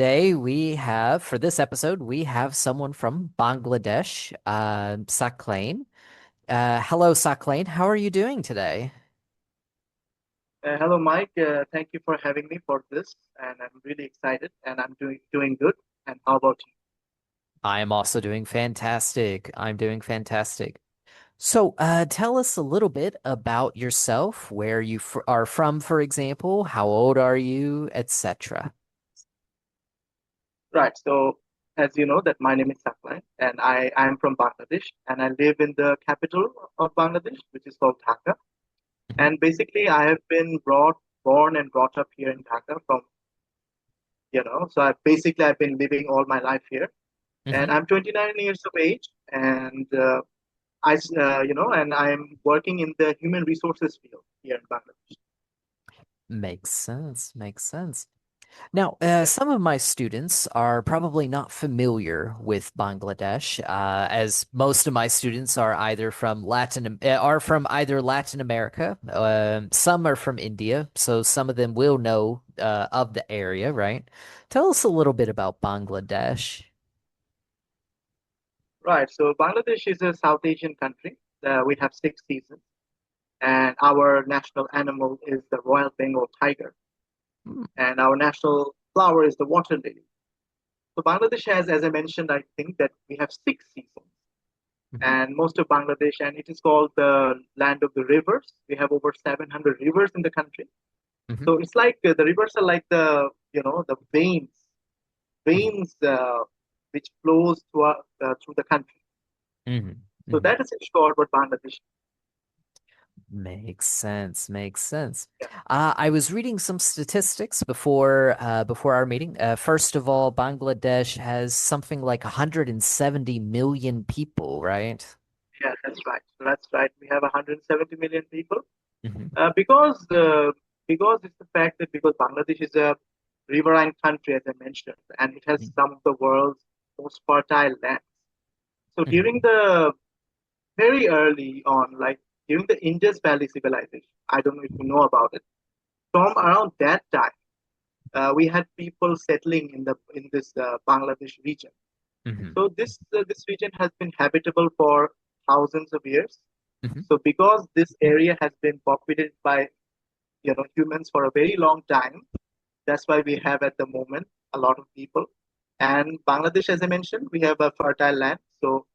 Today for this episode, we have someone from Bangladesh, Saklain. Hello, Saklain. How are you doing today? Hello, Mike. Thank you for having me for this, and I'm really excited, and I'm doing good. And how about you? I am also doing fantastic. I'm doing fantastic. So, tell us a little bit about yourself, where you fr are from, for example. How old are you, etc. Right. So, as you know, that my name is Saklan, and I'm from Bangladesh, and I live in the capital of Bangladesh, which is called Dhaka. Mhm, And basically, I have been born and brought up here in Dhaka so I've been living all my life here, and mhm. I'm 29 years of age, and and I'm working in the human resources field here in Bangladesh. Makes sense. Makes sense. Now, Yeah. some of my students are probably not familiar with Bangladesh, as most of my students are either Latin America, some are from India, so some of them will know of the area, right? Tell us a little bit about Bangladesh. Right. So Bangladesh is a South Asian country. We have six seasons, and our national animal is the Royal Bengal tiger, Hmm. and our national flower is the water lily. So Bangladesh has, as I mentioned, I think that we have six seasons, Mhm, and most of Bangladesh, and it is called the land of the rivers. We have over 700 rivers in the country. mhm, So it's like the rivers are like the mhm, veins which flows through the country. mhm, So mhm. that is in short what Bangladesh. Makes sense. Makes sense. Yeah. I was reading some statistics before our meeting. First of all, Bangladesh has something like 170 million people, right? Yeah, that's right. So that's right. We have 170 million people Hmm. uh, because uh, because it's the fact that because Bangladesh is a riverine country, as I mentioned, and it has some of the world's most fertile lands. So during Hmm. the very early on, like during the Indus Valley civilization, I don't know if you know about it. From around that time, we had people settling in this Bangladesh region. Hmm. So this region has been habitable for thousands of years. Hmm. So because this area has been populated by humans for a very long time, that's why we have at the moment a lot of people. And Bangladesh, as I mentioned, we have a fertile land. So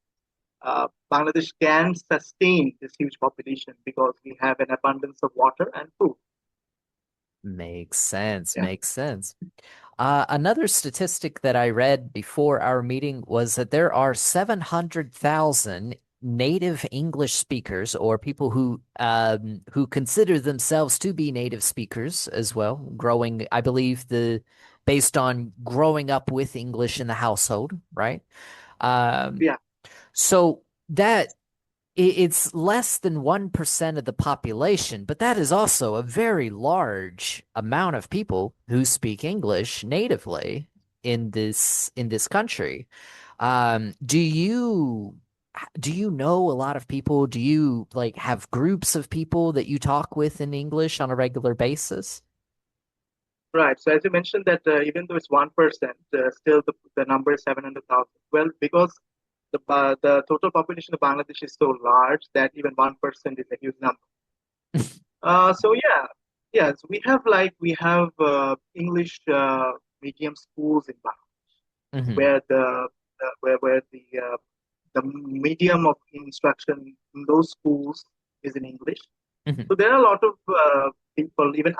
Bangladesh can sustain this huge population because we have an abundance of water and food. Makes sense. Yeah. Makes sense. Another statistic that I read before our meeting was that there are 700,000 native English speakers or people who consider themselves to be native speakers as well, growing, I believe based on growing up with English in the household, right? Um, Yeah. so that it's less than 1% of the population, but that is also a very large amount of people who speak English natively in this country. Do you know a lot of people? Do you like have groups of people that you talk with in English on a regular basis? Right. So as you mentioned that even though it's 1%, still the number is 700,000. Well, because the total population of Bangladesh is so large that even 1% is a huge number. So yeah, yes, we have English medium schools in Bangladesh Hmm. where the medium of instruction in those schools is in English. Hmm. So there are a lot of people. Even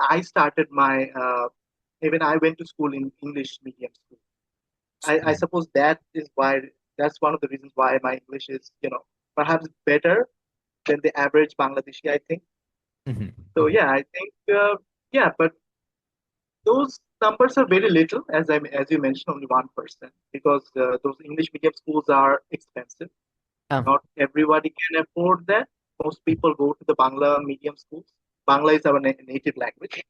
I went to school in English medium school. I suppose that's one of the reasons why my English is, perhaps better than the average Bangladeshi, I think. Hmm. So Hmm. yeah, I think yeah, but those numbers are very little, as you mentioned, only 1%, because those English medium schools are expensive. Um, Not everybody can afford that. Most people go to the Bangla medium schools. Bangla is our native language.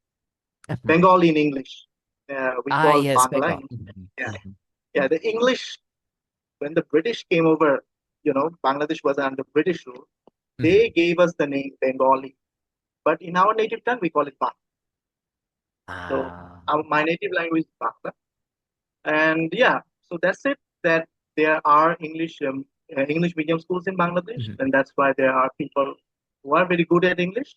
Bengali in English. We call yes, Bangla Bengal. in Mhm. yeah. Mhm. Yeah, the English, when the British came over, Bangladesh was under British rule. They Mhm. gave us the name Bengali. But in our native tongue, we call it Bangla. So Ah. my native language is Bangla. And yeah, so that's it. That there are English medium schools in Bangladesh, Hmm. and that's why there are people who are very good at English.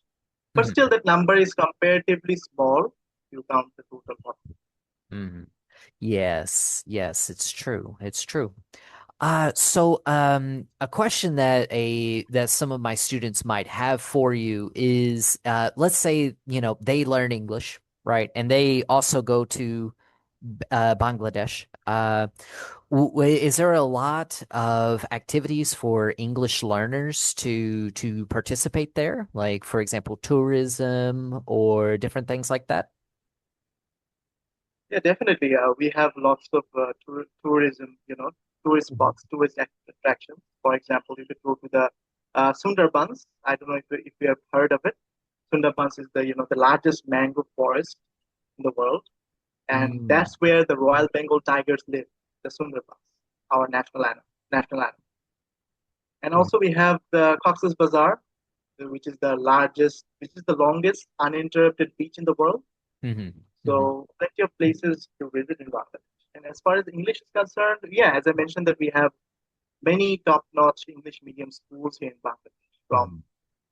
But Hmm. still, that number is comparatively small if you count the total population. Hmm. Yes, yes, it's true. It's true. So a question that some of my students might have for you is let's say, they learn English, right? And they also go to Bangladesh. Is there a lot of activities for English learners to participate there? Like, for example, tourism or different things like that? Yeah, definitely. We have lots of tourism, tourist Mhm. spots, attractions. For example, you could go to the Sundarbans. I don't know if you have heard of it. Sundarbans is the largest mangrove forest in the world, and Mm. that's where the Royal Bengal tigers live. The Sundarbans, our national animal, national animal. And Mm. also we have the Cox's Bazar, which is the longest uninterrupted beach in the world. Mhm. Mhm. So plenty of places to visit in Bangladesh. And as far as English is concerned, yeah, as I mentioned, that we have many top-notch English medium schools here in Bangladesh, from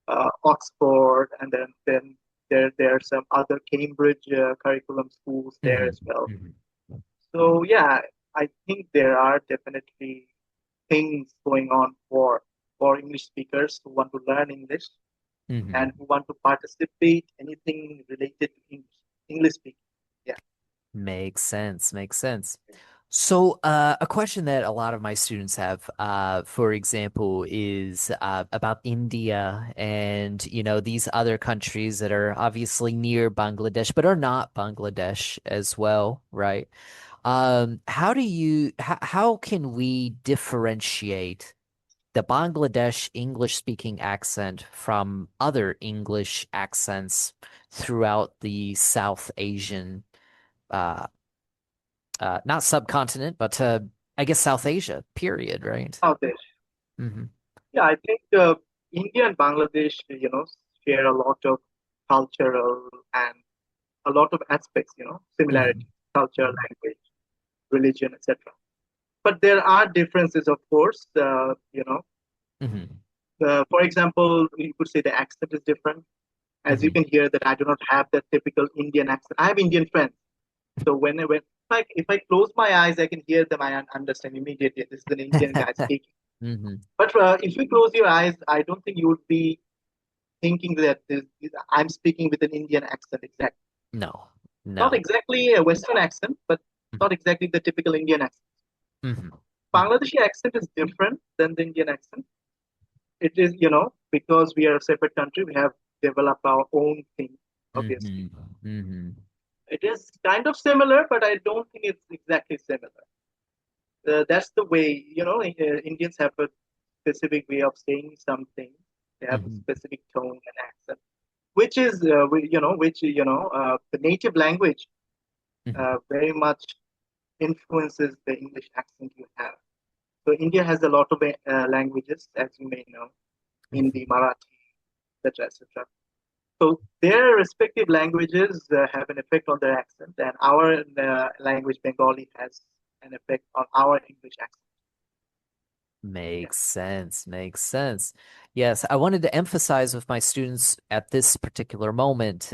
Mhm. Oxford, and then there are some other Cambridge curriculum schools there Mhm. as well. Mhm. So yeah, I think there are definitely things going on for English speakers who want to learn English and Mhm. who want to participate anything related to English speaking. Yeah. Makes sense. Makes sense. So, a question that a lot of my students have, for example, is about India and, these other countries that are obviously near Bangladesh, but are not Bangladesh as well, right? How can we differentiate the Bangladesh English speaking accent from other English accents throughout the South Asian uh, not subcontinent, but I guess South Asia, period, right? Bangladesh. Hmm. Yeah, I think India and Bangladesh, share a lot of cultural and a lot of aspects, Hmm. similarities, culture, language, religion, etc. But there are differences, of course. Hmm. For example, you could say the accent is different. As you Hmm. can hear, that I do not have that typical Indian accent. I have Indian friends, so when if I close my eyes, I can hear them. I understand immediately. This is an Indian guy speaking. Hmm. But if you close your eyes, I don't think you would be thinking that I'm speaking with an Indian accent exactly. No, Not no. exactly a Western accent, but not exactly the typical Indian accent. Hmm. Hmm. Bangladeshi accent is different than the Indian accent. It is, because we are a separate country, we have developed our own thing, obviously. Hmm. Hmm. It is kind of similar, but I don't think it's exactly similar. That's the way, Indians have a specific way of saying something. They have a Hmm. specific tone and accent, which is, the native language Hmm. very much influences the English accent you have. So India has a lot of languages, as you may know, Hmm. Hindi, Marathi, etc., etc. So their respective languages have an effect on their accent, and our language, Bengali, has an effect on our English accent. Yeah. Makes sense. Makes sense. Yes, I wanted to emphasize with my students at this particular moment,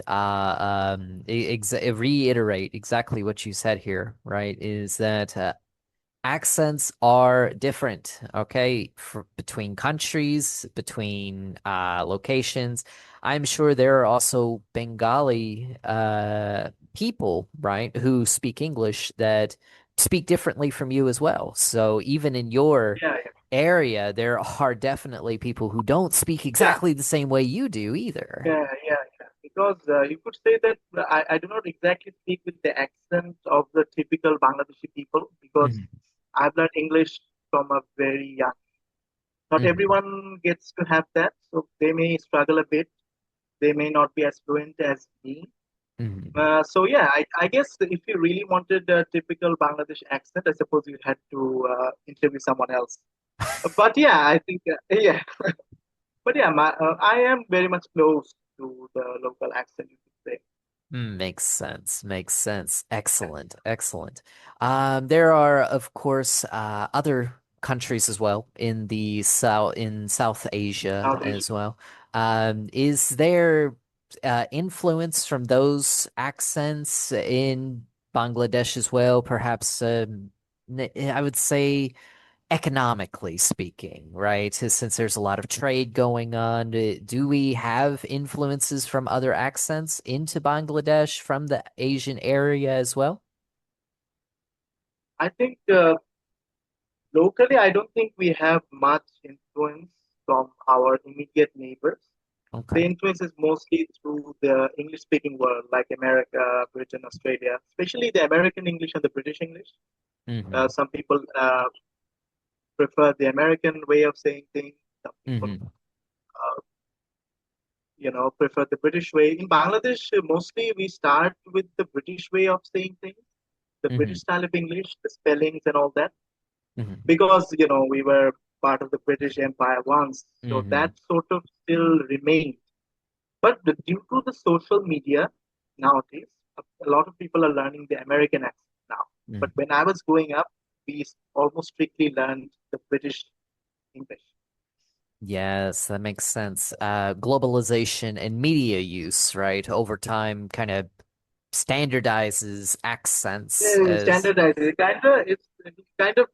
reiterate exactly what you said here, right? Is that accents are different, okay, between countries, between locations. I'm sure there are also Bengali people, right, who speak English that speak differently from you as well. So even in your Yeah, area, there are definitely people who don't speak yeah, exactly the same way you do either. yeah. Because you could say that I do not exactly speak with the accent of the typical Bangladeshi people because Mhm. I've learned English from a very young. Not Mhm. everyone gets to have that, so they may struggle a bit. They may not be as fluent as me. Mhm. So yeah, I guess if you really wanted a typical Bangladesh accent, I suppose you had to interview someone else. But yeah, I think yeah, but yeah, I am very much close to the local accent, you could say. Makes sense. Makes sense. Excellent. Excellent. There are, of course, other countries as well in South Asia South Asia. as well. Is there influence from those accents in Bangladesh as well? Perhaps I would say economically speaking, right? Since there's a lot of trade going on, do we have influences from other accents into Bangladesh from the Asian area as well? I think locally, I don't think we have much influence from our immediate neighbors. The Okay. influence is mostly through the English-speaking world, like America, Britain, Australia, especially the American English and the British English. Mm-hmm. Some people prefer the American way of saying things. Some people, Mm-hmm. uh, prefer the British way. In Bangladesh, mostly we start with the British way of saying things, the Mm-hmm. British style of English, the spellings and all that, Mm-hmm. because we were part of the British Empire once, so Mm-hmm. that sort of still remained. But due to the social media nowadays, a lot of people are learning the American accent now. But Mm-hmm. when I was growing up, we almost strictly learned the British English. Yes, that makes sense. Globalization and media use, right, over time kind of standardizes accents Yeah, as standardized. It kind of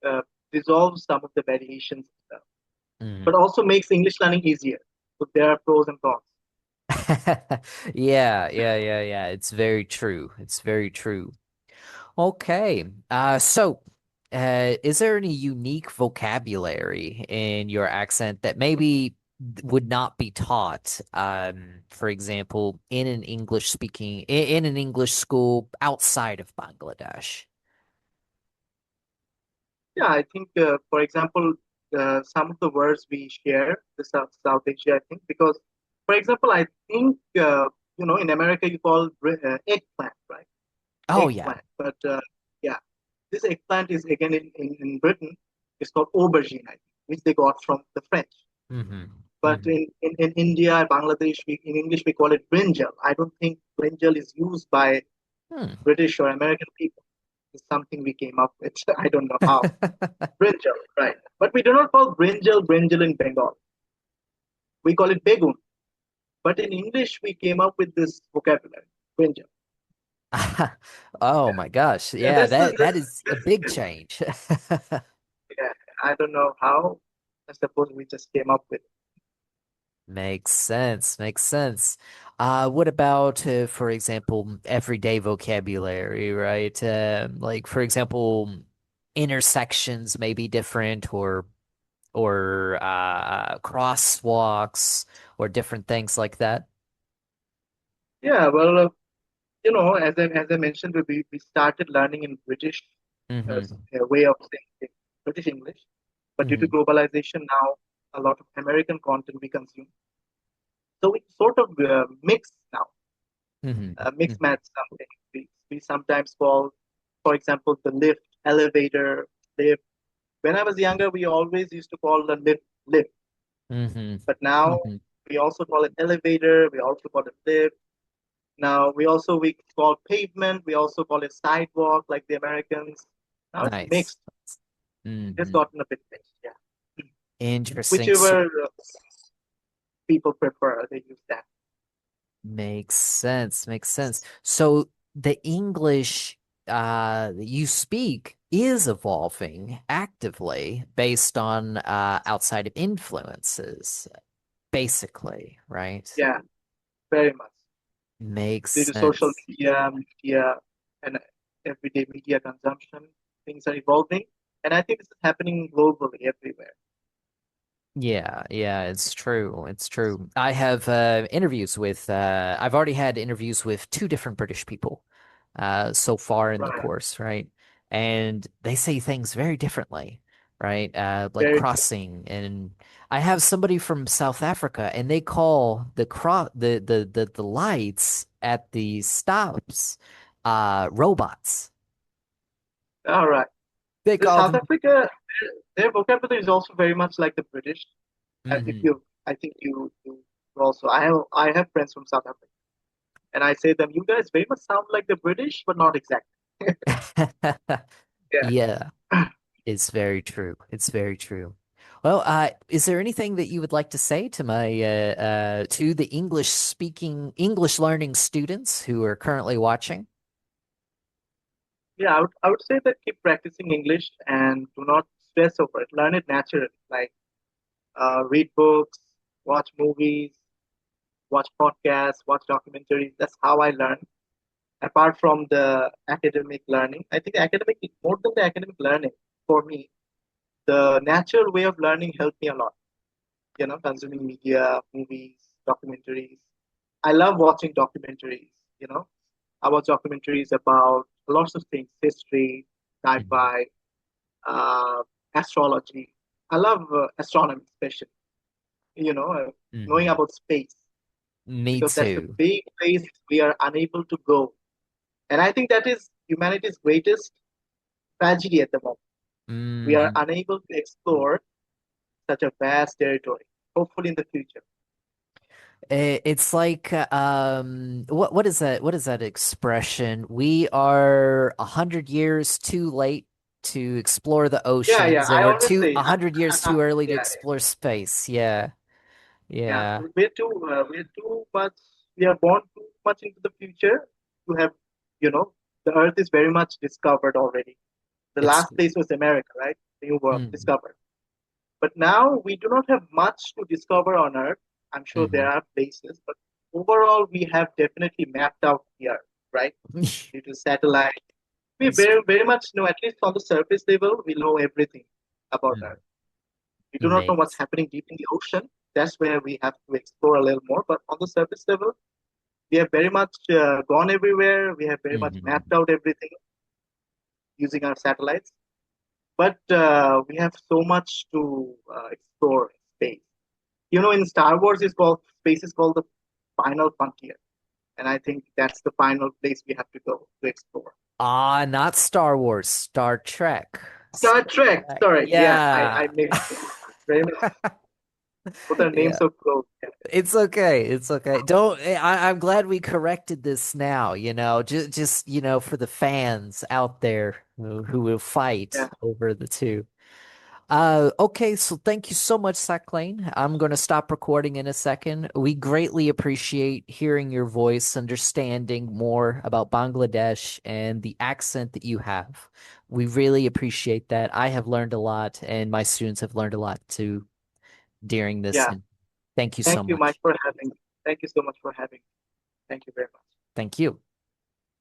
uh, dissolves some of the variations, but Mhm. also makes English learning easier. So there are pros and cons. Yeah. It's very true. It's very true. Okay. Is there any unique vocabulary in your accent that maybe would not be taught, for example, in an English school outside of Bangladesh? Yeah, I think, for example, some of the words we share, the South Asia, I think, because, for example, I think, in America you call eggplant, right? Oh yeah. Eggplant. But yeah, this eggplant is again in Britain, it's called aubergine, I think, which they got from the French. hmm But hmm in India, Bangladesh, in English, we call it brinjal. I don't think brinjal is used by Hmm. British or American people. It's something we came up with. I don't know how. Brinjal, right. But we do not call brinjal in Bengal. We call it begun. But in English, we came up with this vocabulary, brinjal. Oh my gosh. Yeah, Yeah, that is a big change. yeah, I don't know how. I suppose we just came up with it. Makes sense. Makes sense. What about, for example, everyday vocabulary, right? Like, for example, intersections may be different, or crosswalks, or different things like that. Yeah, well, as I mentioned, we started learning in British Mm-hmm. way of saying things, British English. But due to Mm-hmm. globalization now, a lot of American content we consume. So we sort of mix now, mix Mm-hmm. match something. We sometimes call, for example, the lift, elevator, lift. When I was younger, we always used to call the lift lift. Mm-hmm. But now Mm-hmm. we also call it elevator. We also call it lift. Now we call pavement. We also call it sidewalk, like the Americans. Now it's Nice. mixed. It's Mm-hmm. gotten a bit mixed. Yeah. Interesting. So, Whichever people prefer, they use that. makes sense. Makes sense. So the English that you speak is evolving actively based on outside of influences, basically, right? Yeah, very much. Makes Due to social sense. media, and everyday media consumption, things are evolving. And I think this is happening globally everywhere. Yeah, it's true. It's true. I have I've already had interviews with two different British people so far in the Right. course, right? And they say things very differently, right? Like Very true. crossing, and I have somebody from South Africa and they call the lights at the stops robots. All right. They The call South them Africa, their vocabulary is also very much like the British. If hmm you, I think you also. I have friends from South Africa, And I say them, you guys very much sound like the British, but not exactly. Yeah. Yeah, it's very true. It's very true. Well, is there anything that you would like to say to my to the English speaking, English learning students who are currently watching? Yeah, I would say that keep practicing English and do not stress over it. Learn it naturally. Like read books, watch movies, watch podcasts, watch documentaries. That's how I learn. Apart from the academic learning, I think academic more than the academic learning for me, the natural way of learning helped me a lot. Consuming media, movies, documentaries. I love watching documentaries. You know, I watch documentaries about lots of things: history, Mhm. sci-fi, uh, astrology. I love astronomy, especially. You know, uh, Knowing Mhm. about space Me because that's the too. big place we are unable to go, and I think that is humanity's greatest tragedy at the moment. We are Hmm. unable to explore such a vast territory. Hopefully, in the future. It's like what is that? What is that expression? We are 100 years too late to explore the Yeah, yeah. oceans, and I we're always too say, 100 years too early to yeah, explore space. Yeah, yeah. yeah, We're too much. We are born too much into the future to have, you know, the Earth is very much discovered already. The it's last place was America, right? The New World mm, discovered. But now we do not have much to discover on Earth. I'm sure there hmm. are places, but overall we have definitely mapped out the Earth, right? Due to satellite. We It's very, very much know, at least on the surface level, we know everything about mm, Earth. We do not know what's amazing. happening deep in the ocean. That's where we have to explore a little more. But on the surface level, we have very much gone everywhere. We have very much mapped Hmm. out everything using our satellites. But we have so much to explore in space. In Star Wars, is called space is called the final frontier, and I think that's the final place we have to go to explore. Ah, not Star Wars, Star Trek. Star Star Trek. Trek. Sorry, yeah, I Yeah. mixed it. Very much. Both are names Yeah. so close. It's okay. It's okay. Don't I'm glad we corrected this now, just for the fans out there who will fight Yeah, over the two. Okay, so thank you so much, Saclane. I'm going to stop recording in a second. We greatly appreciate hearing your voice, understanding more about Bangladesh and the accent that you have. We really appreciate that. I have learned a lot, and my students have learned a lot too during this. yeah. And thank you so Thank you, Mike, much. for having me. Thank you so much for having me. Thank you very much. Thank you.